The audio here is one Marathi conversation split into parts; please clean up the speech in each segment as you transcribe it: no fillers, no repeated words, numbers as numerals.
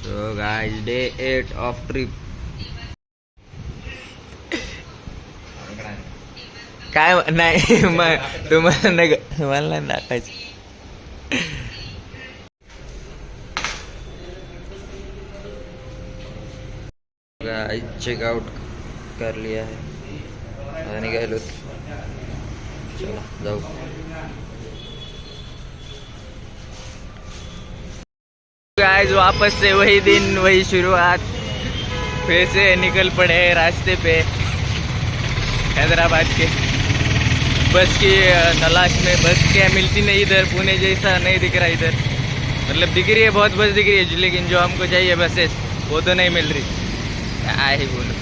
So guys, day 8 of trip. काय नाही मग तुम्हाला नाही मला नाही दाखवायचं. चेक आउट कर लिया है. आता निघालो. चला जाऊ. गाइस वापस से वही दिन वही शुरुआत, फिर से निकल पड़े रास्ते पे हैदराबाद के. बस की तलाश में. बस क्या मिलती नहीं इधर, पुणे जैसा नहीं दिख रहा इधर. मतलब दिख रही है, बहुत बस दिख रही है, लेकिन जो हमको चाहिए बसेस वो तो नहीं मिल रही. क्या ही बोलो.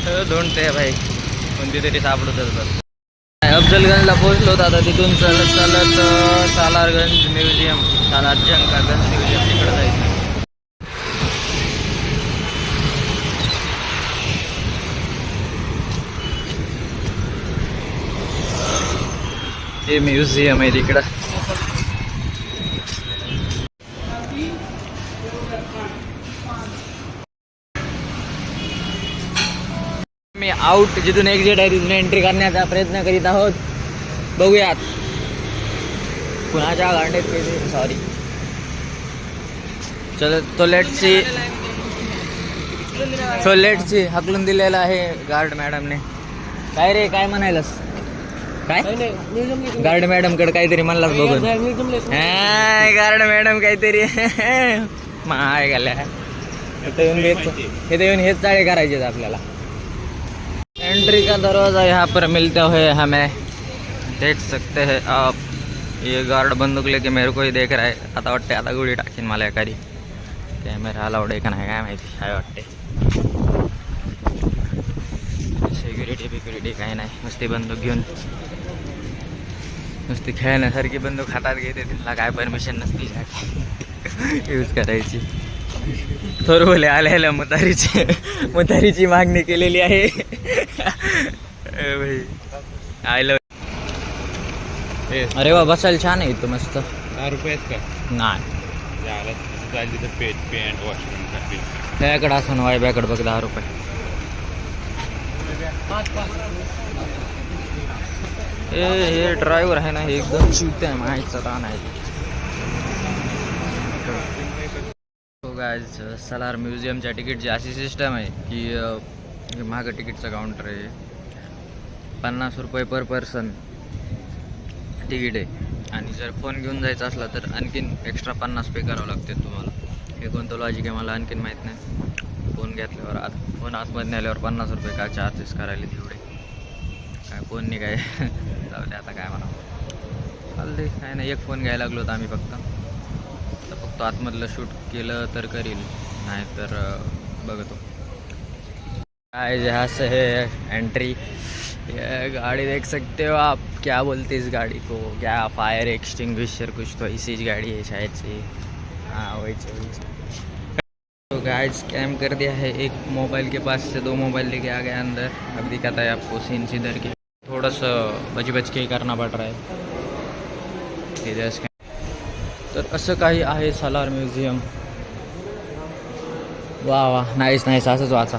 चलो ढूंढते हैं भाई, कोणती तरी सापडतच बस. अफजलगंजला पोहोचलो होतो. आता तिथून चालत चालत सालारगंज म्युझियम, सालारजंग का गंज म्युझियम तिकडे जायचं. हे म्युझियम आहे तिकडं. मी आउट जिथून एक्झिट आहे तिथून एंट्री करण्याचा प्रयत्न करीत आहोत. बघूयात कुणाच्या गांडीत पेटी. सॉरी. चलो तो लेट्स सी. हकलून दिलेलं आहे गार्ड मॅडमने. काय रे, काय म्हणायलास? काय गार्ड मॅडम कडे काहीतरी म्हणलास बघून. गार्ड मॅडम काहीतरी माय गेल्या. इथे येऊन हेच चाळे करायचे आपल्याला. एंट्री का दरवाजा यहाँ पर मिलते हुए हमें देख सकते हैं आप. ये गार्ड बंदूक लेके मेरे को ही देख रहा है. आता वाटते आता गोळी टाकीन मला एखादी. कॅमेरा अलाउड आहे का नाही काय माहिती. काय वाटते सिक्युरिटी काही नाही. नुसती बंदूक घेऊन नुसती खेळण्यासारखी बंदूक हातात घेते. तिला काय परमिशन नसती यूज करायची. थोरबोले आलेल्या मुतारीची मागणी केलेली आहे. भाई आय लव. अरे वा, बसायला छान आहे इथं मस्त. 10 रुपयात का नाही पेंट वॉशरूम. त्याकडे असं वायब्याकडे बघ 10 रुपये. हे ड्रायव्हर आहे ना, हे एकदम चुकते आहे. माहीतचा ताण आहे. गाइस सालार म्युझियमच्या तिकीटची अशी सिस्टम आहे की मागं तिकीटचं काउंटर आहे. 50 रुपये पर पर्सन तिकीट आहे. आणि जर फोन घेऊन जायचा असला तर आणखीन एक्स्ट्रा 50 पे करावं लागते तुम्हाला. हे कोणतं लॉजिक आहे मला आणखीन माहीत नाही. फोन घेतल्यावर फोन आतमध्ये आल्यावर 50 रुपये काय चार्जेस करायला तेवढे काय. फोनने काय जाऊ दे आता काय म्हणा. चालते काय नाही. एक फोन घ्यायला लागलो होतो आम्ही फक्त आतमधलं शूट केलं तर करील, नाही तर बघतो. काय जहाँ से है एंट्री. ये गाड़ी देख सकते हो आप. क्या बोलते इस गाड़ी को, क्या फायर एक्सटिंग्विशर कुछ तो इसी गाड़ी है शायद से. हाँ वही. तो गाइस स्कैम कर दिया है. एक मोबाइल के पास से 2 मोबाइल लेके आ गया अंदर. अब दिखाता है आपको सीन इधर के. थोड़ा सा बच के करना पड़ रहा है इधर स्कैम. तर असं काही आहे सालार म्युझियम. वा वा, नाईस असंच वाचा.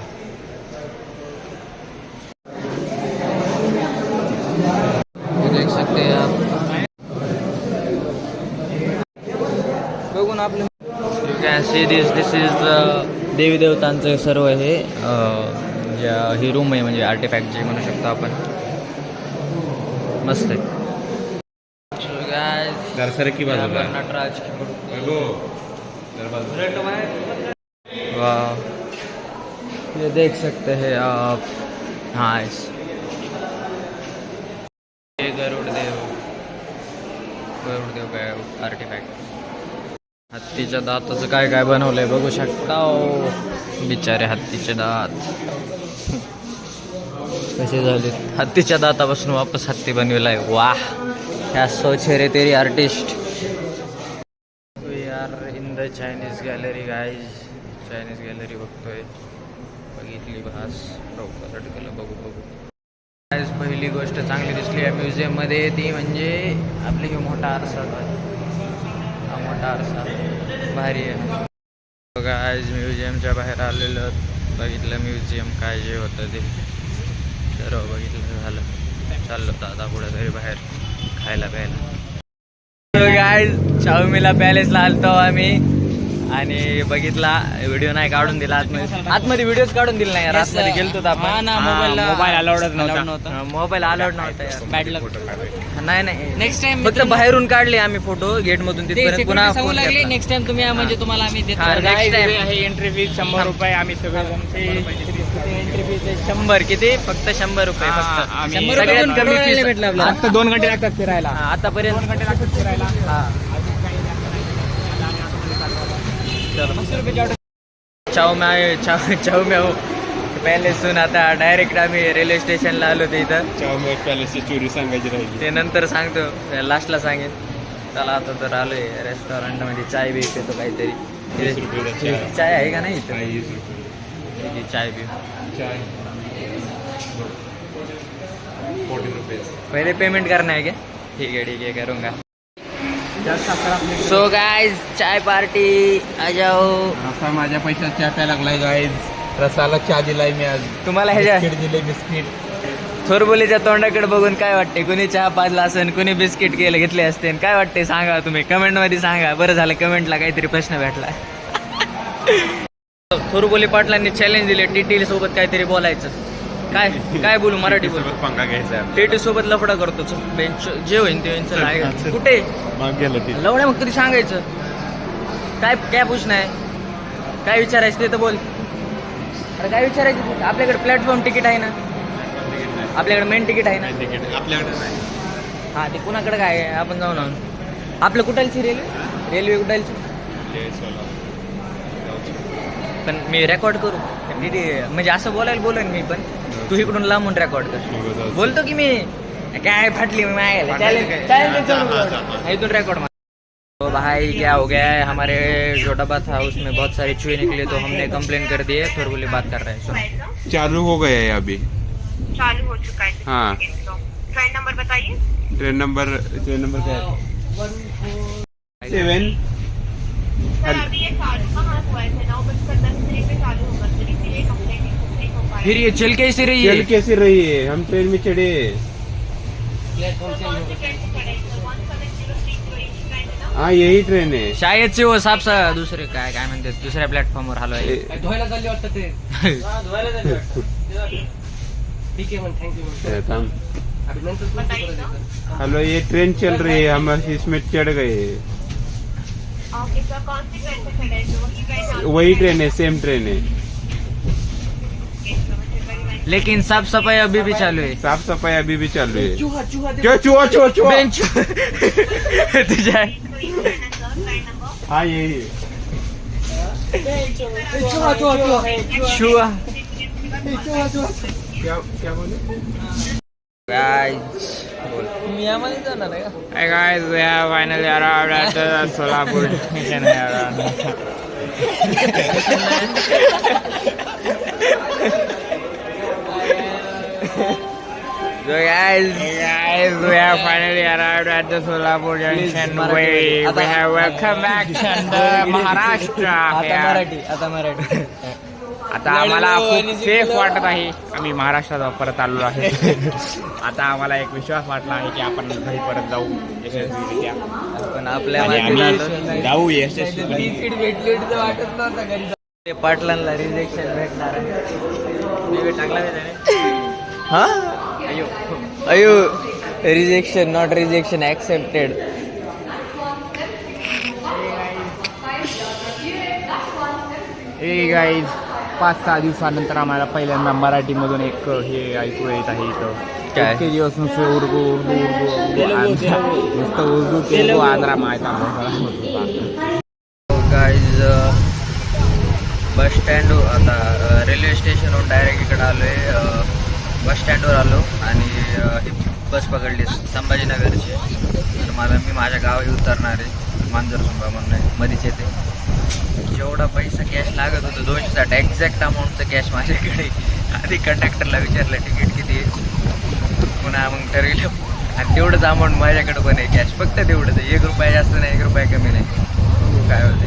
देख सकते हैं आप. बघून आपलं you can see this is देवी देवतांचं सर्व हे ही रूम आहे, म्हणजे आर्टिफॅक्ट जे म्हणू शकतो आपण. मस्त आहे. की बाजूला नटराज वाह, ये देख सकते हैं आप. हाँ ये गरुडदेव काय आर्टिफॅक्ट. हत्तीच्या दाताचं काय काय बनवलंय बघू शकता. बिचारे हत्तीचे दात कसे झाले. हत्तीच्या दातापासून वापस हत्ती बनविलाय. वाह, क्या सोच है रे तेरी artist. We are in the Chinese gallery guys. Chinese gallery बघतोय. बघितली भास लवकर बघू. गाईज पहिली गोष्ट चांगली दिसली या म्युझियममध्ये ती म्हणजे आपली ही मोठा आरसा. हा मोठा आरसा भारी आहे. आज म्युझियमच्या बाहेर आलेलो, बघितलं म्युझियम काय जे होतं ते सर्व बघितलं झालं. चाललो होतं आता कुठेतरी बाहेर खायला प्यायला. गाईज चाऊमीला पॅलेसला आलतो आम्ही आणि बघितला, व्हिडिओ नाही काढून दिला आतमध्ये व्हिडिओज काढून दिला नाही. आतमध्ये गेलतो आपण, मोबाईल अलाउडच नव्हता. मोबाईल अलाउड नव्हता यार. बॅड लक. नाही नेक्स्ट टाइम फक्त बाहेरून काढले आम्ही फोटो गेट मधून तिथपर्यंत. पुन्हा सांगू phone लागले घेतला. नेक्स्ट टाइम तुम्ही म्हणजे तुम्हाला आम्ही देतो. हा, next time. एंट्री फीज 100 रुपये. आम्ही सगळेजण एंट्री फीज 100. किती? फक्त 100 रुपये. फक्त आम्ही- 100 सगळ्यात रुपये कमी भेटलं फीस आपल्याला. फक्त 2 घंटे लागतात फिरायला. आतापर्यंत. 2 घंटे लागतात फिरायला. हा चाऊ म्याऊ पॅलेसून आता डायरेक्ट आम्ही रेल्वे स्टेशनला आलो ते इथं. चावमेर पॅलेसची चोरी सांगायची राहिली. ते नंतर सांगतो, लास्टला सांगेन. चला आता तर आलोय रेस्टॉरंटमध्ये, चाय बी पितो काहीतरी. 30 रुपयाचा चहा. चाय आहे का नाही इथं? 20 रुपये. इथे चाय पिऊ. चाय 40 रुपये. पहिले पेमेंट करना है क्या? ठीक है करूँगा. सो गाइस चाय पार्टी आ जाओ. आता माझ्या पैशात चहा प्यायला लागलाय गाईज. रसाला चहा दिलाय मी आज. तुम्हाला ह्याच्या बिस्किट दिले बिस्किट. थोरबोलीच्या तोंडाकडे बघून काय वाटते? कुणी चहा पाजला असेल, कुणी बिस्किट घेतले असते, काय वाटते सांगा तुम्ही कमेंट मध्ये सांगा. बरं झालं कमेंटला काहीतरी प्रश्न भेटला. थोरबोली पाटलांनी चॅलेंज दिले टीटी सोबत काहीतरी बोलायचं. काय बोलू? मराठी बोलू. पंखा घ्यायचा. टीटी सोबत लफडा करतो. चल, बेंच जे होईन ते होईन. चल आहे कुठे मग गेलं ते. लवड्या मग तरी सांगायचं. काय पूछणं आहे? काय विचारायचं ते तर बोल. अरे काय विचारायचं? आपल्याकडे प्लॅटफॉर्म तिकीट आहे ना, आपल्याकडे मेन तिकीट आहे ना. आपल्याकडे नाही. हा ते कुणाकडे काय आहे? आपण जाऊन आणू. आपलं कुठालची रेल्वे कुठालची? पण मी रेकॉर्ड करू म्हणजे असं बोलेन मी, पण तू इकडून लांबून रेकॉर्ड कर. बोलतो की मी काय फाटली मी मागायला. इथून रेकॉर्ड. तो भाई क्या हो गया है, हमारे जो डब्बा था उसमें बहुत सारे चूहे निकले तो हमने कंप्लेन कर दी है. थोड़ी बात कर रहे हैं. सुनो. चालू हो गया है अभी. चालू हो चुका है. हाँ. ट्रेन नंबर बताइए. ट्रेन नंबर क्या है? 7. सर अभी ये चालू कहाँ हुआ है? 9:10 पे चालू होगा, तो इसीलिए कंप्लेंट नहीं हो पाया. फिर ये चल कैसे रही चल है? कैसे रही है? हम ट्रेन में चढ़े. तो कौन सी ट्रेन से चढ़े? 1703 जो यही ट्रेन है ना. हाँ यही ट्रेन है. शायद से वो साफ दुसरे काय म्हणते दुसऱ्या प्लॅटफॉर्मवर हलवाय. धुवायला चालली वाटतं ते. ठीक आहे मग थँक्यू. थांब. बताइए ना. हेलो ये ट्रेन चल रही है, हम इसमें चढ़ गए. ओके सर, कौन सी ट्रेन से चढ़े? जो वही ट्रेन. वही ट्रेन है, सेम ट्रेन है. लेकिन साफ सफाई अभी भी चालू है. साफ सफाई अभी भी चालू है. चूहा चुहा चुहा चुहा चुहा. बेंच तुझ्या हाँ यही. शुआ क्या बोले? गाइस मी आम्हाला जाणार आहे का? Hey guys, we have finally arrived at the Solapur station here. So guys, Hey guys, we have finally arrived at the Solapur junction. We have welcome back to the Maharashtra. आता मराठी आता आम्हाला खूप सेफ वाटत आहे. आम्ही महाराष्ट्रात परत आलेलो आहे. आता आम्हाला एक विश्वास वाटला आहे की आपण घरी परत जाऊ यशस्वीरित्या. पण आपल्या आणि माहिती आम्ही झालं जाऊ यशस्वी. तिकीट भेटली तर वाटत नव्हतं घरी. ते पाटलांना रिजेक्शन भेटणार आहे. टाकला हा अयो रिजेक्शन नॉट रिजेक्शन ऍक्सेप्टेड. हे गाईज 5-6 दिवसानंतर आम्हाला पहिल्यांदा मराठीमधून एक हे ऐकू येत आहे इथं. काय? इतके दिवस नुसतं उर्दू नुसतं उर्दू तेलुगू आंध्रा माहीत आम्हाला. गाईज बस स्टँड आता रेल्वे स्टेशनवरून डायरेक्ट इकडे आलो आहे. बस स्टँडवर आलो आणि ही बस पकडली संभाजीनगरची. तर मी माझ्या गावी उतरणार आहे. मांजरसुंबा म्हणून आहे, मध्येच येते. जेवढा पैसा कॅश लागत होतं 260 एक्झॅक्ट अमाऊंटचं कॅश माझ्याकडे. आधी कंडक्टरला विचारलं तिकीट किती आहे, पुन्हा मग ठरविलं आणि तेवढंच अमाऊंट माझ्याकडे पण आहे कॅश. फक्त तेवढंच, 1 रुपया जास्त नाही, 1 रुपया कमी नाही. काय होते